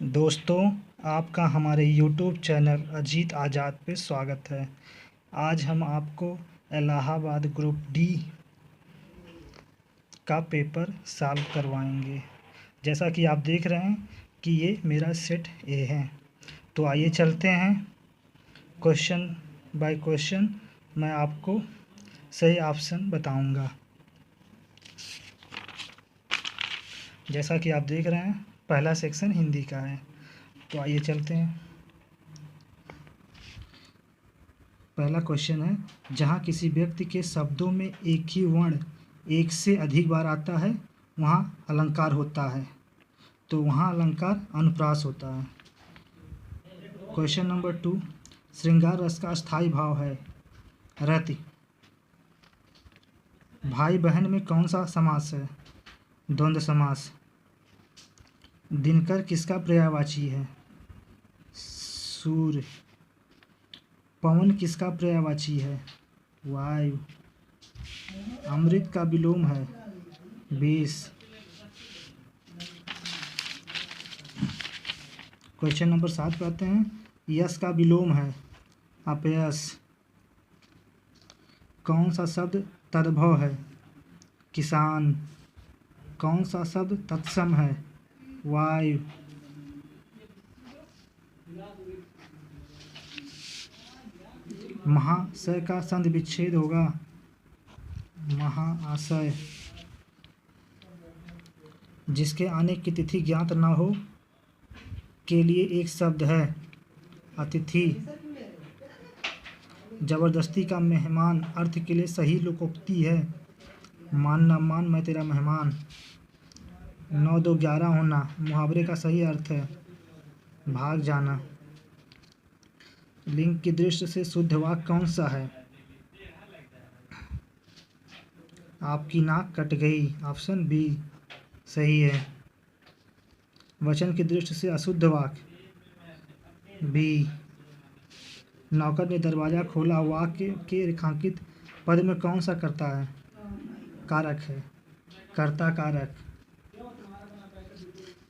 दोस्तों, आपका हमारे YouTube चैनल अजीत आज़ाद पे स्वागत है। आज हम आपको इलाहाबाद ग्रुप डी का पेपर सॉल्व करवाएंगे। जैसा कि आप देख रहे हैं कि ये मेरा सेट ए है। तो आइए चलते हैं क्वेश्चन बाय क्वेश्चन। मैं आपको सही ऑप्शन बताऊंगा। जैसा कि आप देख रहे हैं, पहला सेक्शन हिंदी का है। तो आइए चलते हैं। पहला क्वेश्चन है, जहाँ किसी व्यक्ति के शब्दों में एक ही वर्ण एक से अधिक बार आता है वहाँ अलंकार होता है। तो वहाँ अलंकार अनुप्रास होता है। क्वेश्चन नंबर 2, श्रृंगार रस का स्थायी भाव है रति। भाई बहन में कौन सा समास है? द्वंद्व समास। दिनकर किसका पर्यायवाची है? सूर्य। पवन किसका पर्यायवाची है? वायु। अमृत का विलोम है विष। क्वेश्चन नंबर 7 पे आते हैं, यश का विलोम है अपयश। कौन सा शब्द तद्भव है? किसान। कौन सा शब्द तत्सम है? वायु। महाशय का संधि विच्छेद होगा महाआशय। जिसके आने की तिथि ज्ञात न हो के लिए एक शब्द है अतिथि। जबरदस्ती का मेहमान अर्थ के लिए सही लोकोक्ति है मान न मान मैं तेरा मेहमान। 9 2 11 होना मुहावरे का सही अर्थ है भाग जाना। लिंग की दृष्टि से शुद्ध वाक्य कौन सा है? आपकी नाक कट गई, ऑप्शन बी सही है। वचन की दृष्टि से अशुद्ध वाक्य बी। नौकर ने दरवाजा खोला वाक्य के रेखांकित पद में कौन सा कर्ता है? कारक है कर्ता कारक।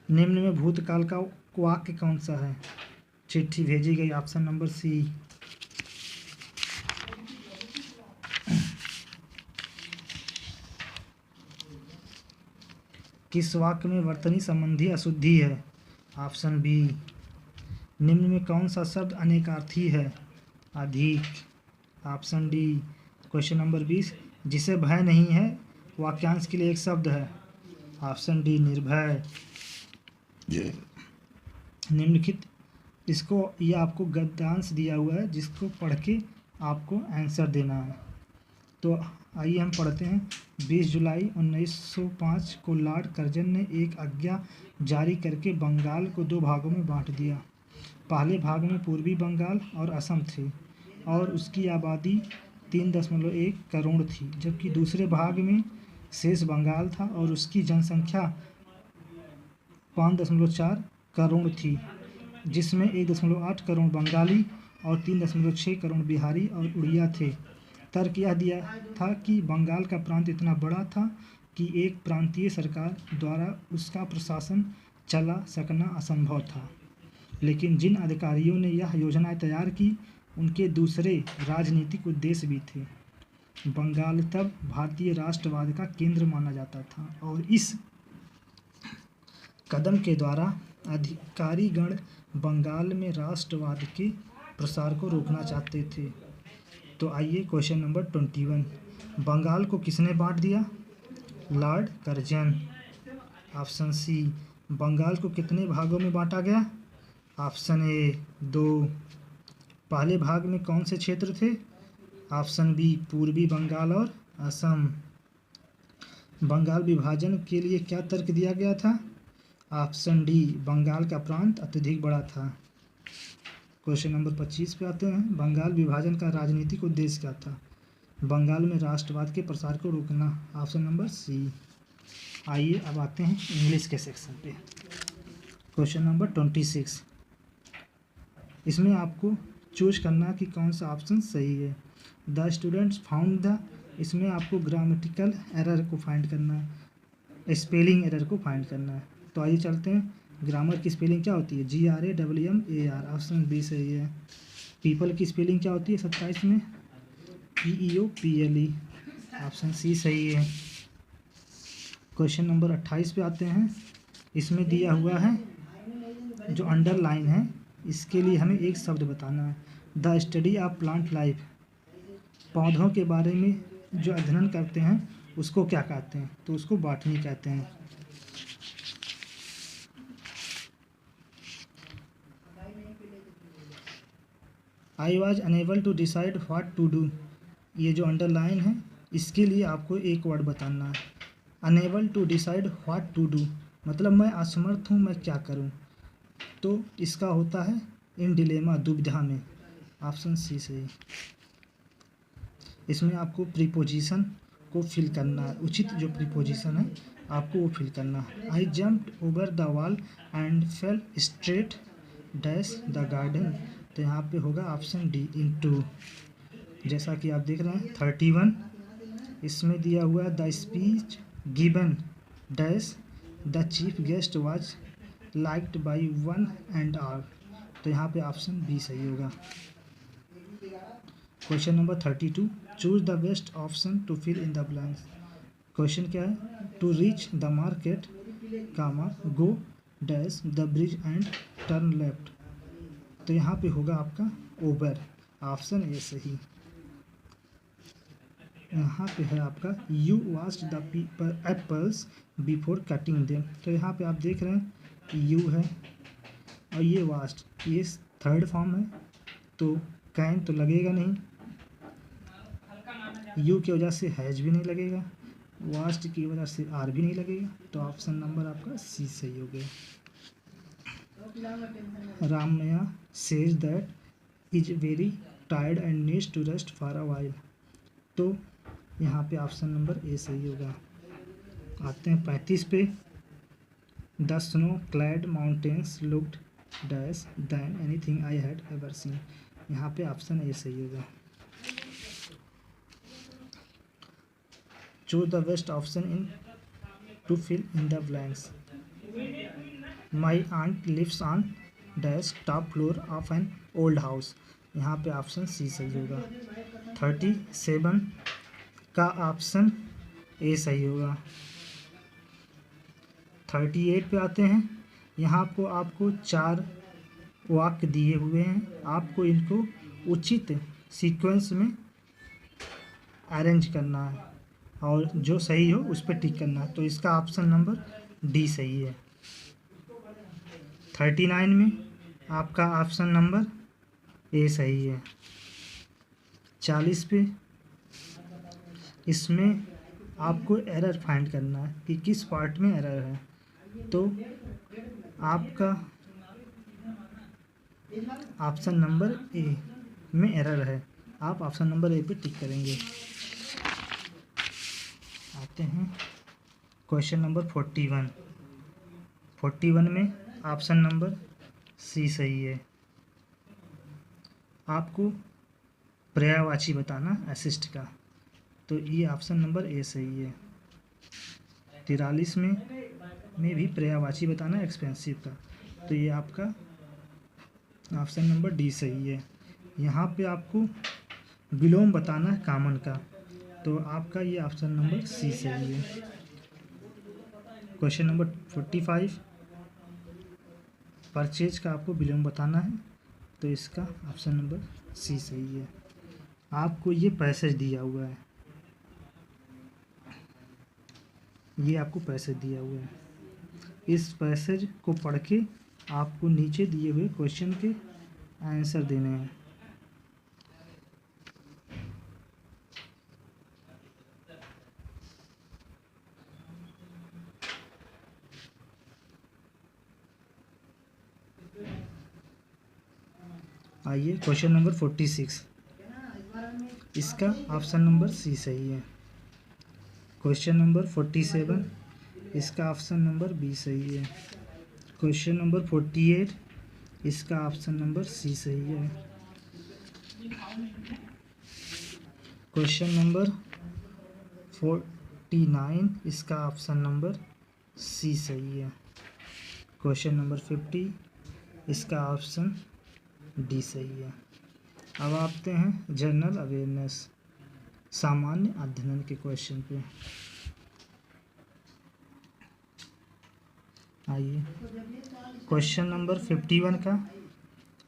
निम्न में भूतकाल का वाक्य कौन सा है? चिट्ठी भेजी गई, ऑप्शन नंबर सी। किस वाक्य में वर्तनी संबंधी अशुद्धि है? Option B. निम्न में कौन सा शब्द अनेकार्थी है? अधिक, ऑप्शन डी। क्वेश्चन नंबर 20, जिसे भय नहीं है वाक्यांश के लिए एक शब्द है? ऑप्शन डी निर्भय। निम्नलिखित इसको ये आपको गद्यांश दिया हुआ है जिसको पढ़ के आपको आंसर देना है। तो आइए हम पढ़ते हैं। 20 जुलाई 1905 को लॉर्ड कर्जन ने एक आज्ञा जारी करके बंगाल को 2 भागों में बांट दिया। पहले भाग में पूर्वी बंगाल और असम थे और उसकी आबादी 3.1 करोड़ थी, जबकि दूसरे भाग में शेष बंगाल था और उसकी जनसंख्या 5.4 करोड़ थी, जिसमें 1.8 करोड़ बंगाली और 3.6 करोड़ बिहारी और उड़िया थे। तर्क यह दिया था कि बंगाल का प्रांत इतना बड़ा था कि एक प्रांतीय सरकार द्वारा उसका प्रशासन चला सकना असंभव था। लेकिन जिन अधिकारियों ने यह योजना तैयार की उनके दूसरे राजनीतिक उद्देश्य भी थे। बंगाल तब भारतीय राष्ट्रवाद का केंद्र माना जाता था और इस कदम के द्वारा अधिकारीगण बंगाल में राष्ट्रवाद के प्रसार को रोकना चाहते थे। तो आइए क्वेश्चन नंबर 21, बंगाल को किसने बांट दिया? Lord Curzon, option C. Bengal को कितने भागों में बांटा गया? Option A 2। पहले भाग में कौन से क्षेत्र थे? ऑप्शन बी पूर्वी बंगाल और असम। बंगाल विभाजन के लिए क्या तर्क दिया गया था? ऑप्शन डी बंगाल का प्रांत अत्यधिक बड़ा था। क्वेश्चन नंबर 25 पे आते हैं, बंगाल विभाजन का राजनीतिक उद्देश्य क्या था? बंगाल में राष्ट्रवाद के प्रसार को रोकना, ऑप्शन नंबर सी। आइए अब आते हैं इंग्लिश के सेक्शन पे। क्वेश्चन नंबर 26, इसमें आपको चूज करना कि कौन सा ऑप्शन सही है। द स्टूडेंट्स फाउंड द, इसमें आपको ग्रामेटिकल एरर को फाइंड करना है, स्पेलिंग एरर को फाइंड करना है। तो आइए चलते हैं। ग्रामर की स्पेलिंग क्या होती है? GRAMMAR, ऑप्शन बी सही है। पीपल की स्पेलिंग क्या होती है 27 में? PEOPLE, ऑप्शन सी सही है। क्वेश्चन नंबर 28 पे आते हैं। इसमें दिया हुआ है जो अंडरलाइन है, इसके लिए हमें एक शब्द बताना है। The study of plant life, पौधों के बारे में जो अध्ययन करते हैं उसको क्या कहते हैं? तो उसको बॉटनी कहते हैं। I was unable to decide what to do, ये जो अंडरलाइन है इसके लिए आपको एक वर्ड बताना है। Unable to decide what to do मतलब मैं असमर्थ हूँ, मैं क्या करूँ। तो इसका होता है इन डिलेमा, दुविधा में, ऑप्शन सी सही। इसमें आपको प्रीपोजिशन को फिल करना है, उचित जो प्रीपोजिशन है आपको वो फिल करना है। आई jumped over the wall and fail straight dash the garden, तो यहाँ पे होगा ऑप्शन डी इनटू। जैसा कि आप देख रहे हैं 31, इसमें दिया हुआ है the speech given dash the chief guest was liked by one and all, तो यहाँ पे ऑप्शन बी सही होगा। Question number 32, choose the best option to fill in the blanks. Question क्या है? To reach the market comma go dash the bridge and turn left, तो यहाँ पे होगा आपका ओवर, ऑप्शन ए सही। यहाँ पे है आपका you washed the apples before cutting them, तो यहाँ पे आप देख रहे हैं यू है और ये वास्ट, ये थर्ड फॉर्म है तो कैन तो लगेगा नहीं, यू की वजह से हैज भी नहीं लगेगा, वास्ट की वजह से आर भी नहीं लगेगा, तो ऑप्शन नंबर आपका सी सही हो गया। Ramaiah says that is very tired and needs to rest for a while, तो यहाँ पे ऑप्शन नंबर ए सही होगा। आते हैं 35 पे। The snow clad mountains looked dash than anything I had ever seen, यहाँ पे ऑप्शन ए सही होगा। Choose the best option in to fill in the blanks. My aunt lives on dash top floor of an old house, यहाँ पे option C सही होगा। 37 का option A सही होगा। 38 पे आते हैं। यहाँ को आपको 4 वाक्य दिए हुए हैं, आपको इनको उचित सीक्वेंस में अरेंज करना है और जो सही हो उस पर टिक करना है, तो इसका ऑप्शन नंबर डी सही है। 39 में आपका ऑप्शन नंबर ए सही है। 40 पे इसमें आपको एरर फाइंड करना है कि किस पार्ट में एरर है, तो आपका ऑप्शन नंबर ए में एरर है, आप ऑप्शन नंबर ए पे टिक करेंगे। आते हैं क्वेश्चन नंबर 41। 41 में ऑप्शन नंबर सी सही है। आपको पर्यायवाची बताना असिस्ट का, तो ये ऑप्शन नंबर ए सही है। 43 में भी पर्यायवाची बताना एक्सपेंसिव का, तो ये आपका ऑप्शन नंबर डी सही है। यहाँ पे आपको विलोम बताना है कॉमन का, तो आपका ये ऑप्शन नंबर सी सही है। क्वेश्चन नंबर 45, परचेज का आपको विलोम बताना है, तो इसका ऑप्शन नंबर सी सही है। आपको ये पैसेज दिया हुआ है, ये आपको पैसेज दिया हुआ है, इस पैसेज को पढ़ के आपको नीचे दिए हुए क्वेश्चन के आंसर देने हैं। आइए क्वेश्चन नंबर 46, इसका ऑप्शन नंबर सी सही है। क्वेश्चन नंबर 47, इसका ऑप्शन नंबर बी सही है। क्वेश्चन नंबर 48, इसका ऑप्शन नंबर सी सही है। क्वेश्चन नंबर 49, इसका ऑप्शन नंबर सी सही है। क्वेश्चन नंबर 50, इसका ऑप्शन डी सही है। अब आते हैं जनरल अवेयरनेस, सामान्य अध्ययन के क्वेश्चन पे। आइए, क्वेश्चन नंबर 51 का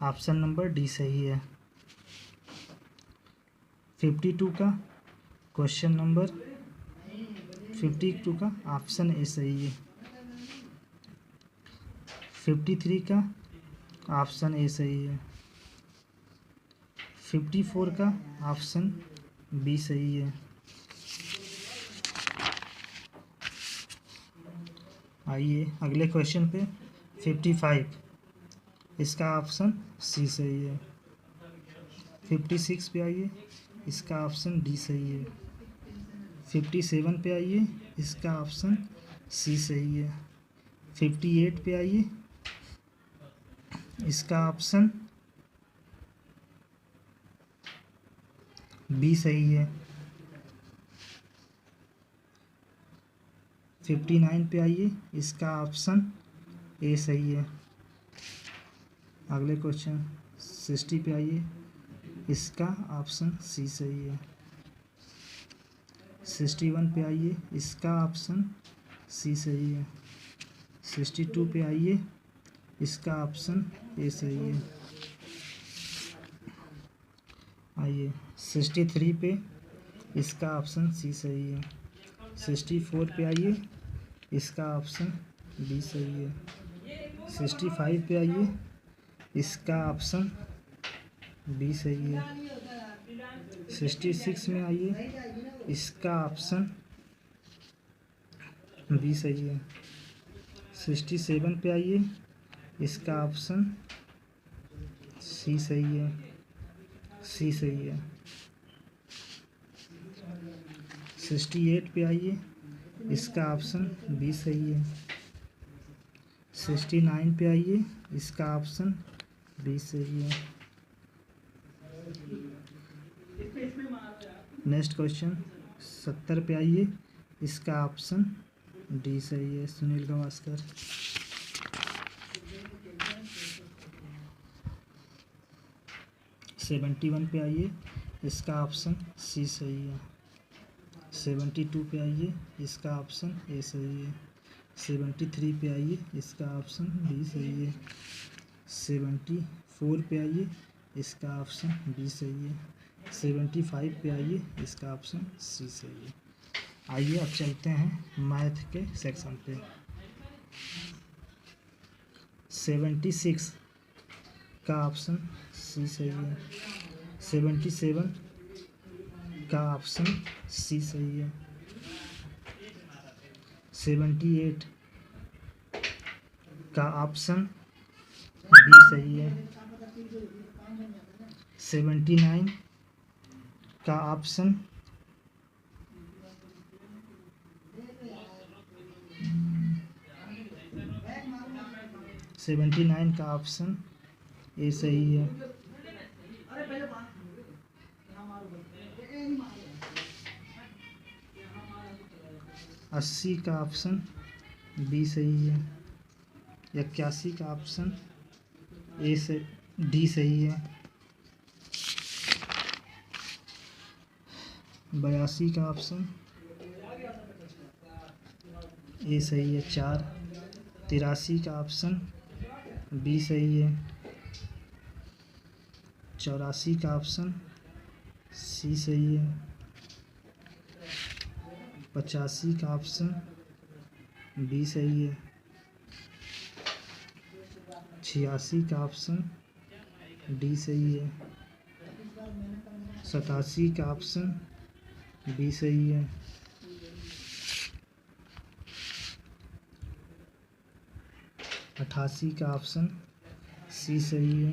ऑप्शन नंबर डी सही है। 52 का क्वेश्चन नंबर 52 का ऑप्शन ए सही है। 53 का ऑप्शन ए सही है। 54 का ऑप्शन बी सही है। आइए अगले क्वेश्चन पे 55, इसका ऑप्शन सी सही है। 56 पे आइए, इसका ऑप्शन डी सही है। 57 पे आइए, इसका ऑप्शन सी सही है। 58 पे आइए, इसका ऑप्शन बी सही है। 59 पे आइए, इसका ऑप्शन ए सही है। अगले क्वेश्चन 60 पे आइए, इसका ऑप्शन सी सही है। 61 पे आइए, इसका ऑप्शन सी सही है। 62 पे आइए, इसका ऑप्शन ए सही है। आइए 63 पे, इसका ऑप्शन सी सही है। 64 पे आइए, इसका ऑप्शन बी सही है। 65 पे आइए, इसका ऑप्शन बी सही है। 66 में आइए, इसका ऑप्शन बी सही है। 67 पे आइए, इसका ऑप्शन सी सही है। सी सही है। 68 पे आइए, इसका ऑप्शन बी सही है। 69 पे आइए, इसका ऑप्शन बी सही है। नेक्स्ट क्वेश्चन 70 पे आइए, इसका ऑप्शन डी सही है। सुनील गावस्कर। 71 पे आइए, इसका ऑप्शन सी सही है। 72 पे आइए, इसका ऑप्शन ए सही है। 73 पे आइए, इसका ऑप्शन बी सही है। 74 पे आइए, इसका ऑप्शन बी सही है। 75 पे आइए, इसका ऑप्शन सी सही है। आइए अब चलते हैं मैथ के सेक्शन पे। 76 का ऑप्शन सी सही है। 77 का ऑप्शन सी सही है। 78 का ऑप्शन बी सही है। 79 का ऑप्शन का ऑप्शन ए सही है। 80 का ऑप्शन बी सही है। 81 का ऑप्शन ए से डी सही है। 82 का ऑप्शन ए सही है। 4 83 का ऑप्शन बी सही है। 84 का ऑप्शन सी सही है। 85 का ऑप्शन बी सही है। 86 का ऑप्शन डी सही है। 87 का ऑप्शन बी सही है। 88 का ऑप्शन सी सही है।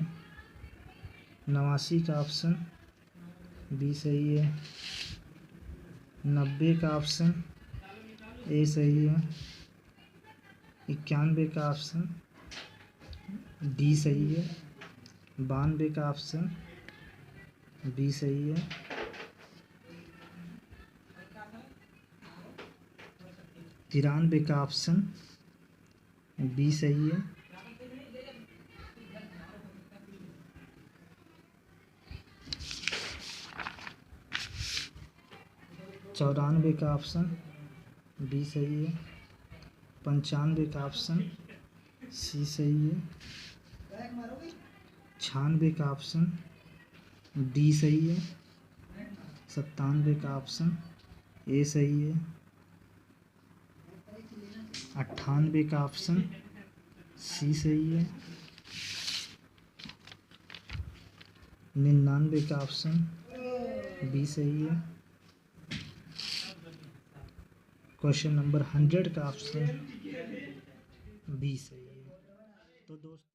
89 का ऑप्शन बी सही है। 90 का ऑप्शन ए सही है। 91 का ऑप्शन डी सही है। 92 का ऑप्शन बी सही है। 93 का ऑप्शन बी सही है। 94 का ऑप्शन बी सही है। 95 का ऑप्शन सी सही है। 96 का ऑप्शन डी सही है। 97 का ऑप्शन ए सही है। 98 का ऑप्शन सी सही है। 99 का ऑप्शन बी सही है। क्वेश्चन नंबर 100 का ऑप्शन बी सही है। तो दोस्तों